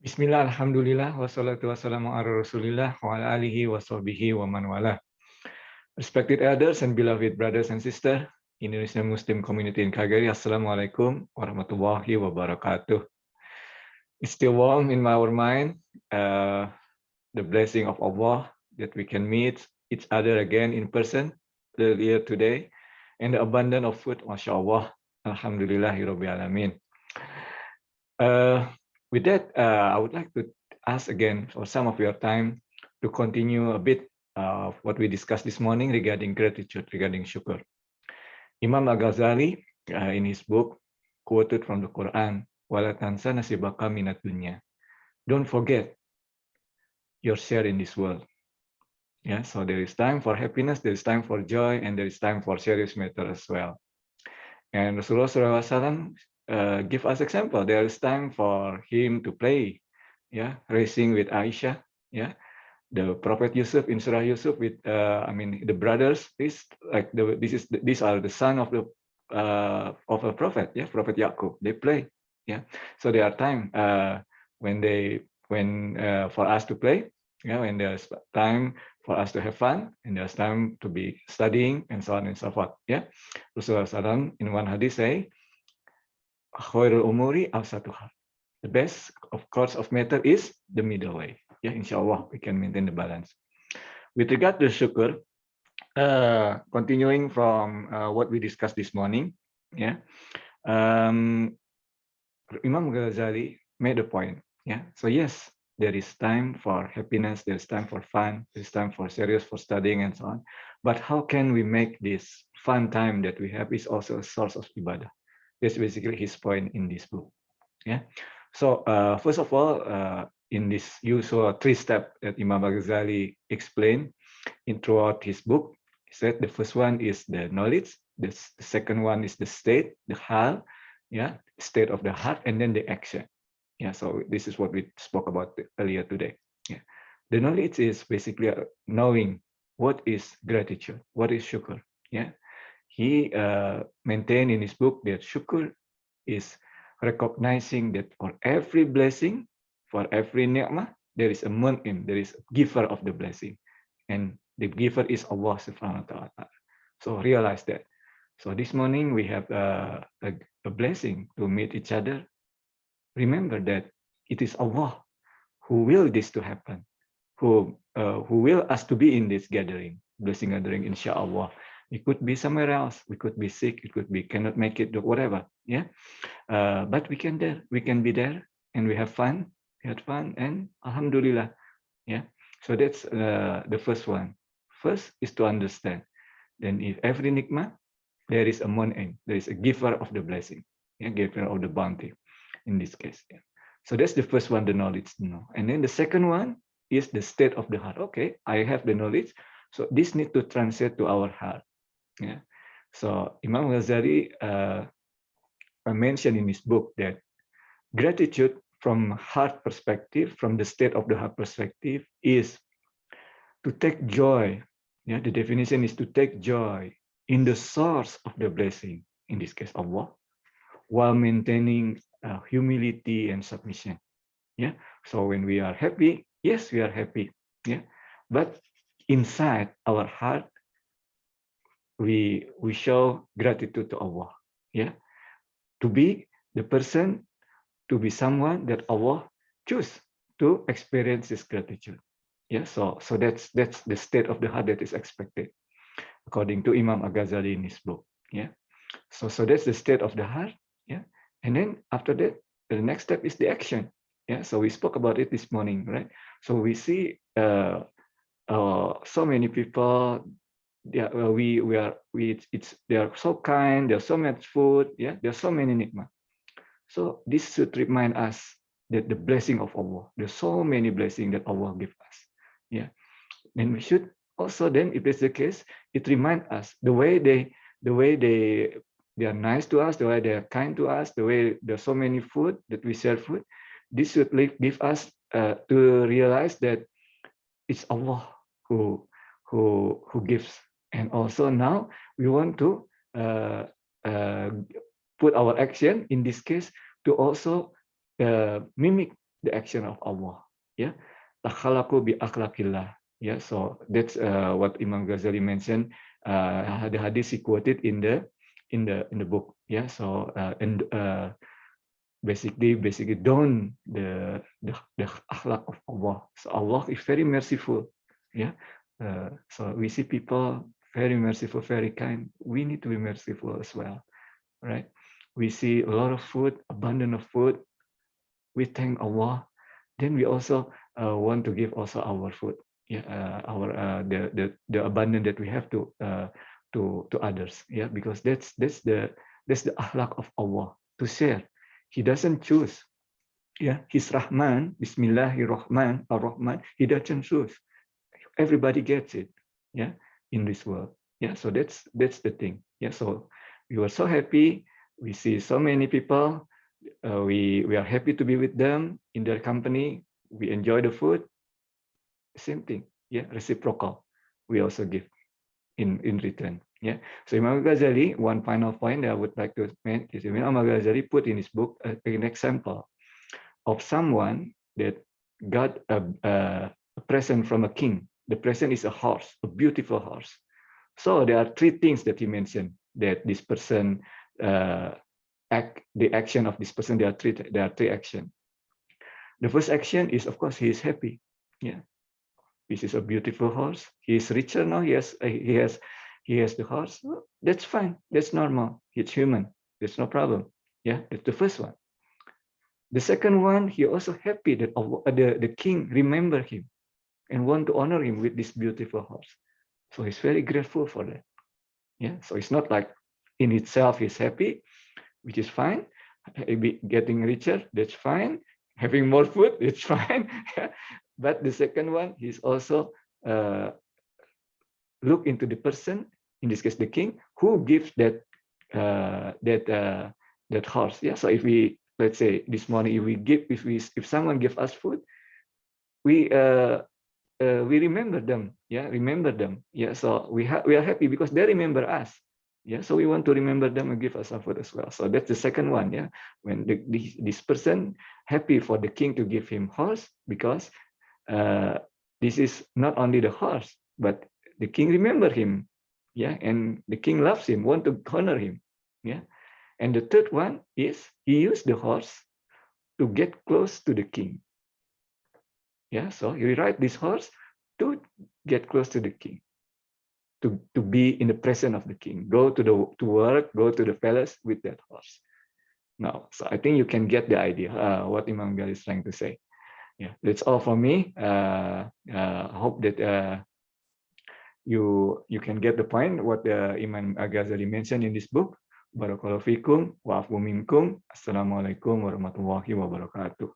Bismillah, alhamdulillah, wassalatu wassalamu ala rasulillah, wa ala alihi wa sahbihi wa man wala. Respected elders and beloved brothers and sisters, Indonesian Muslim community in Calgary, Assalamualaikum warahmatullahi wabarakatuh. It's still warm in our mind, the blessing of Allah that we can meet each other again in person earlier today, and the abundance of food, mashallah, alhamdulillahirabbil alamin. With that, I would like to ask again for some of your time to continue a bit of what we discussed this morning regarding gratitude, regarding shukr. Imam Al-Ghazali, in his book, quoted from the Quran, "Wala tansa nasibaka minad dunya." Don't forget your share in this world. Yeah, so there is time for happiness, there is time for joy, and there is time for serious matter as well. And Rasulullah SAW give us example. There is time for him to play, yeah, racing with Aisha, yeah. The Prophet Yusuf in Surah Yusuf with, the brothers. These are the son of a prophet, yeah, Prophet Yaqub. They play, yeah. So there are time when for us to play, yeah, when there's time for us to have fun, and there's time to be studying, and so on and so forth, yeah. Rasulullah SAW in one hadith say, "Khairul umuri awsatuha." The best of course of matter is the middle way. Yeah, inshallah we can maintain the balance. With regard to shukr, continuing from what we discussed this morning, yeah, Imam Ghazali made a point. Yeah, so yes, there is time for happiness, there is time for fun, there is time for serious, for studying, and so on. But how can we make this fun time that we have is also a source of ibadah? That's basically his point in this book. Yeah. So first of all, in this usual three-step that Imam Al-Ghazali explained throughout his book, he said the first one is the knowledge, the second one is the state, the hal, yeah, state of the heart, and then the action. Yeah, so this is what we spoke about earlier today. Yeah, the knowledge is basically knowing what is gratitude, what is shukr. Yeah, he maintained in his book that shukr is recognizing that for every blessing, for every ni'mah, there is a mun'im, there is a giver of the blessing. And the giver is Allah subhanahu wa ta'ala. So realize that. So this morning we have a blessing to meet each other. Remember that it is Allah who will this to happen, who will us to be in this gathering, blessing gathering, inshallah. It could be somewhere else. We could be sick. It could be cannot make it, whatever. Yeah, but we can be there, and we have fun. We had fun, and alhamdulillah. Yeah. So that's the first one. First is to understand. Then, if every nikmah, there is a mun'im, there is a giver of the blessing, yeah, giver of the bounty, in this case. Yeah. So that's the first one, the knowledge to know. And then the second one is the state of the heart. Okay, I have the knowledge, so this need to translate to our heart. Yeah. So Imam Ghazali mentioned in his book that gratitude from heart perspective, from the state of the heart perspective, is to take joy. Yeah, the definition is to take joy in the source of the blessing, in this case Allah, while maintaining humility and submission. Yeah. So when we are happy, yes, we are happy. Yeah. But inside our heart, we show gratitude to Allah. Yeah. To be the person, to be someone that Allah choose to experience this gratitude. Yeah. So that's the state of the heart that is expected, according to Imam Al-Ghazali in his book. Yeah. So that's the state of the heart. Yeah. And then after that, the next step is the action. Yeah. So we spoke about it this morning, right? So we see so many people. Yeah, they are so kind. There's so much food. Yeah, there's so many nikmat. So this should remind us that the blessing of Allah. There's so many blessings that Allah gives us. Yeah, and we should also then, if it's the case, it reminds us the way they are nice to us, the way they are kind to us, the way there's so many food that we share food. This should give us to realize that it's Allah who gives. And also now we want to put our action in this case to also mimic the action of Allah. Yeah, takhalaqu bi akhlaqillah. Yeah, so that's what Imam Ghazali mentioned. The hadith he quoted in the book. Yeah, so and basically don't the akhlaq of Allah. So Allah is very merciful. Yeah, so we see people very merciful, very kind. We need to be merciful as well, right? We see a lot of food, abundant of food. We thank Allah. Then we also want to give also our food, yeah, our the abundance that we have to others, yeah, because that's the akhlaq of Allah to share. He doesn't choose, yeah. He's Rahman, Bismillahirrahman Ar-Rahman. He doesn't choose. Everybody gets it, yeah, in this world, yeah. So that's the thing, yeah. So we were so happy. We see so many people. We are happy to be with them in their company. We enjoy the food. Same thing, yeah, reciprocal. We also give in return, yeah. So Imam Ghazali, one final point that I would like to make is Imam Ghazali put in his book an example of someone that got a present from a king. The present is a horse, a beautiful horse. So there are three things that he mentioned that this person the action of this person. There are three actions. The first action is, of course, he is happy. Yeah, this is a beautiful horse. He is richer now. He has the horse. That's fine. That's normal. It's human. There's no problem. Yeah, that's the first one. The second one, he also happy that the king remember him and want to honor him with this beautiful horse. So he's very grateful for that. Yeah, so it's not like in itself he's happy, which is fine. Getting richer, that's fine. Having more food, it's fine. But the second one, he's also look into the person, in this case the king, who gives that horse. Yeah. So if we, let's say this morning, if someone give us food, we remember them. Yeah, remember them. Yeah. So we are happy because they remember us. Yeah, so we want to remember them and give us some food as well. So that's the second one. Yeah, when this person happy for the king to give him horse because this is not only the horse, but the king remember him. Yeah, and the king loves him, want to honor him. Yeah, and the third one is he used the horse to get close to the king. Yeah, so he ride this horse to get close to the king. To be in the presence of the king, go to work, go to the palace with that horse. Now, so I think you can get the idea what Imam Ghazali is trying to say. Yeah, that's all for me. Hope that you can get the point what Imam Ghazali mentioned in this book. Barakallahu fikum wa afu minkum. Assalamualaikum warahmatullahi wabarakatuh.